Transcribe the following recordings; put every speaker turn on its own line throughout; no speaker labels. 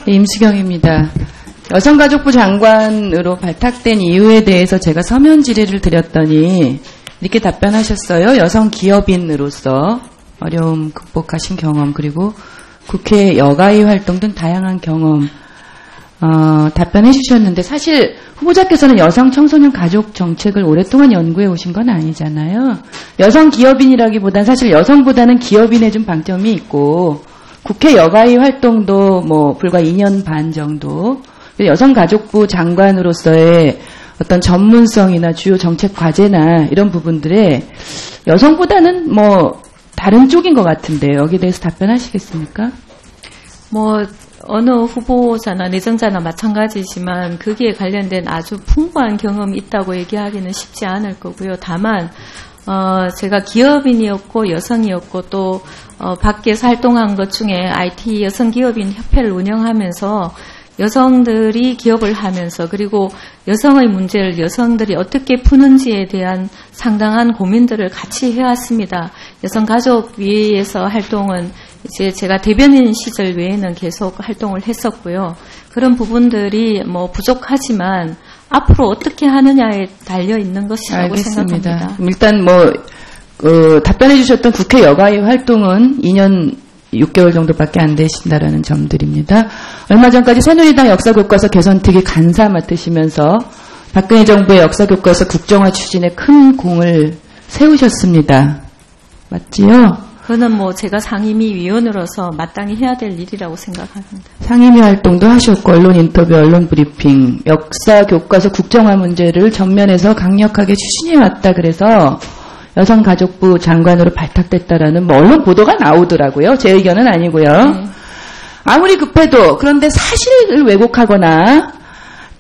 임수경입니다. 여성가족부 장관으로 발탁된 이유에 대해서 제가 서면 질의를 드렸더니 이렇게 답변하셨어요. 여성 기업인으로서 어려움 극복하신 경험, 그리고 국회 여가위 활동 등 다양한 경험 답변해 주셨는데, 사실 후보자께서는 여성 청소년 가족 정책을 오랫동안 연구해 오신 건 아니잖아요. 여성 기업인이라기보단 사실 여성보다는 기업인에 좀 방점이 있고, 국회 여가위 활동도 불과 2년 반 정도, 여성가족부 장관으로서의 어떤 전문성이나 주요 정책 과제나 이런 부분들에 여성보다는 다른 쪽인 것 같은데, 여기에 대해서 답변하시겠습니까?
어느 후보자나 내정자나 마찬가지지만 거기에 관련된 아주 풍부한 경험이 있다고 얘기하기는 쉽지 않을 거고요. 다만 제가 기업인이었고 여성이었고 또 밖에서 활동한 것 중에 IT 여성기업인 협회를 운영하면서 여성들이 기업을 하면서, 그리고 여성의 문제를 여성들이 어떻게 푸는지에 대한 상당한 고민들을 같이 해왔습니다. 여성가족위에서 활동은 이제 제가 대변인 시절 외에는 계속 활동을 했었고요. 그런 부분들이 부족하지만 앞으로 어떻게 하느냐에 달려 있는 것이라고 생각합니다.
일단 답변해 주셨던 국회 여가위 활동은 2년 6개월 정도밖에 안 되신다라는 점들입니다. 얼마 전까지 새누리당 역사교과서 개선특위 간사 맡으시면서 박근혜 정부의 역사교과서 국정화 추진에 큰 공을 세우셨습니다. 맞지요?
그거는 제가 상임위 위원으로서 마땅히 해야 될 일이라고 생각합니다.
상임위 활동도 하셨고, 언론 인터뷰, 언론 브리핑, 역사교과서 국정화 문제를 전면에서 강력하게 추진해왔다 그래서 여성가족부 장관으로 발탁됐다라는 언론 보도가 나오더라고요. 제 의견은 아니고요. 네. 아무리 급해도, 그런데 사실을 왜곡하거나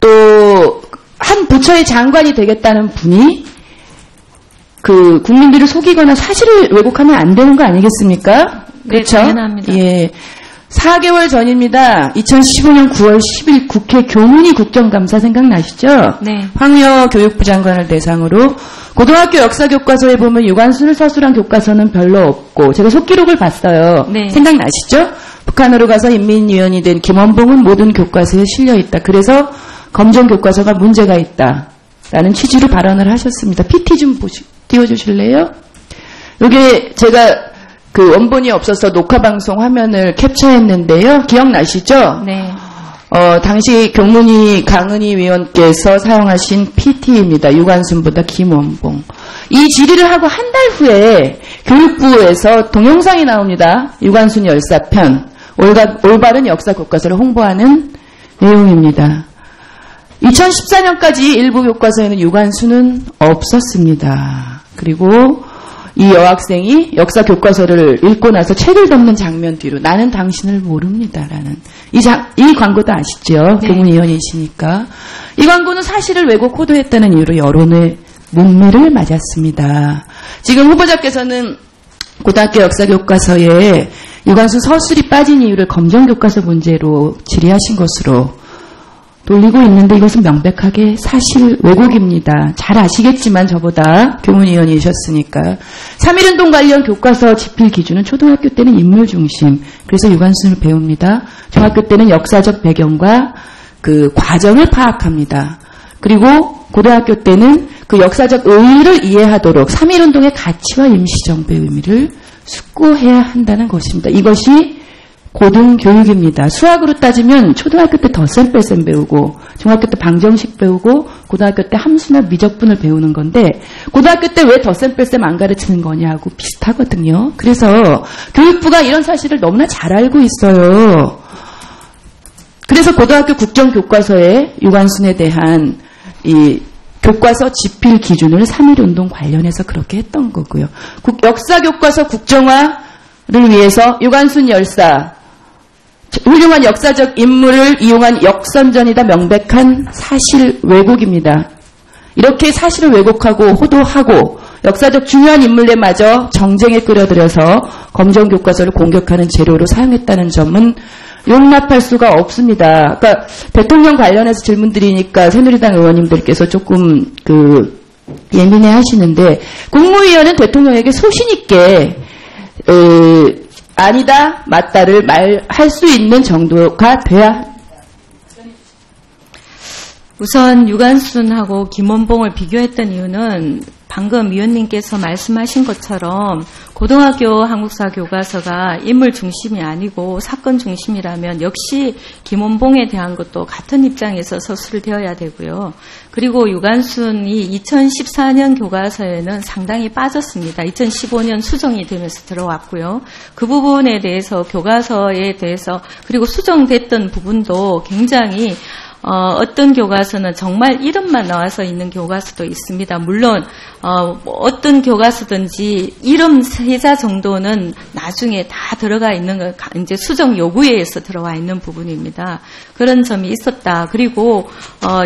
또 한 부처의 장관이 되겠다는 분이 국민들을 속이거나 사실을 왜곡하면 안 되는 거 아니겠습니까?
네,
그렇죠?
당연합니다.
예. 4개월 전입니다. 2015년 9월 10일 국회 교문위 국정감사 생각나시죠?
네.
황우여 교육부 장관을 대상으로 고등학교 역사교과서에 보면 유관순을 서술한 교과서는 별로 없고, 제가 속기록을 봤어요.
네.
생각나시죠? 북한으로 가서 인민위원이 된 김원봉은 모든 교과서에 실려있다. 그래서 검정교과서가 문제가 있다. 라는 취지로 발언을 하셨습니다. PT 좀 띄워주실래요? 이게 제가 원본이 없어서 녹화방송 화면을 캡처했는데요. 기억나시죠?
네.
당시 교문위 강은희 위원께서 사용하신 PT입니다. 유관순보다 김원봉. 이 질의를 하고 한 달 후에 교육부에서 동영상이 나옵니다. 유관순 열사편, 올바른 역사 교과서를 홍보하는 내용입니다. 2014년까지 일부 교과서에는 유관순은 없었습니다. 그리고 이 여학생이 역사 교과서를 읽고 나서 책을 덮는 장면 뒤로 나는 당신을 모릅니다라는 이 광고도 아시죠?
네.
교문위원이시니까. 이 광고는 사실을 왜곡 호도했다는 이유로 여론의 문매를 맞았습니다. 지금 후보자께서는 고등학교 역사 교과서에 유관순 서술이 빠진 이유를 검정교과서 문제로 질의하신 것으로 돌리고 있는데, 이것은 명백하게 사실 왜곡입니다. 잘 아시겠지만 저보다 교문위원이셨으니까. 3.1운동 관련 교과서 집필 기준은 초등학교 때는 인물 중심, 그래서 유관순을 배웁니다. 중학교 때는 역사적 배경과 과정을 파악합니다. 그리고 고등학교 때는 역사적 의의를 이해하도록 3.1운동의 가치와 임시정부의 의미를 숙고해야 한다는 것입니다. 이것이 고등교육입니다. 수학으로 따지면 초등학교 때 덧셈 뺄셈 배우고, 중학교 때 방정식 배우고, 고등학교 때 함수나 미적분을 배우는 건데, 고등학교 때 왜 덧셈 뺄셈 안 가르치는 거냐고 비슷하거든요. 그래서 교육부가 이런 사실을 너무나 잘 알고 있어요. 그래서 고등학교 국정교과서에 유관순에 대한 이 교과서 집필 기준을 3.1운동 관련해서 그렇게 했던 거고요. 역사교과서 국정화를 위해서 유관순 열사, 훌륭한 역사적 인물을 이용한 역선전이다. 명백한 사실 왜곡입니다. 이렇게 사실을 왜곡하고 호도하고 역사적 중요한 인물들마저 정쟁에 끌어들여서 검정교과서를 공격하는 재료로 사용했다는 점은 용납할 수가 없습니다. 그러니까 대통령 관련해서 질문 드리니까 새누리당 의원님들께서 조금 예민해 하시는데, 국무위원은 대통령에게 소신 있게 아니다, 맞다를 말할 수 있는 정도가 돼야
우선 유관순하고 김원봉을 비교했던 이유는 방금 위원님께서 말씀하신 것처럼 고등학교 한국사 교과서가 인물 중심이 아니고 사건 중심이라면 역시 김원봉에 대한 것도 같은 입장에서 서술을 되어야 되고요. 그리고 유관순이 2014년 교과서에는 상당히 빠졌습니다. 2015년 수정이 되면서 들어왔고요. 그 부분에 대해서 교과서에 대해서 그리고 수정됐던 부분도 굉장히 어떤 교과서는 정말 이름만 나와서 있는 교과서도 있습니다. 물론 어떤 교과서든지 이름 세자 정도는 나중에 다 들어가 있는 거 이제 수정 요구에 의해서 들어와 있는 부분입니다. 그런 점이 있었다. 그리고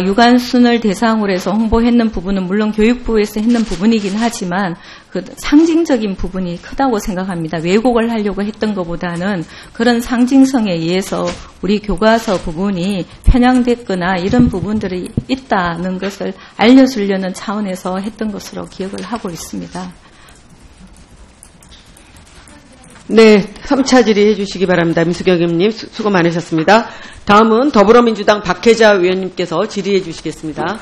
유관순을 대상으로 해서 홍보했는 부분은 물론 교육부에서 했는 부분이긴 하지만 그 상징적인 부분이 크다고 생각합니다. 왜곡을 하려고 했던 것보다는 그런 상징성에 의해서 우리 교과서 부분이 편향됐거나 이런 부분들이 있다는 것을 알려주려는 차원에서 했던 것으로 기억을 하고 있습니다.
네, 3차 질의해 주시기 바랍니다. 민수경 의원님 수고 많으셨습니다. 다음은 더불어민주당 박혜자 위원님께서 질의해 주시겠습니다.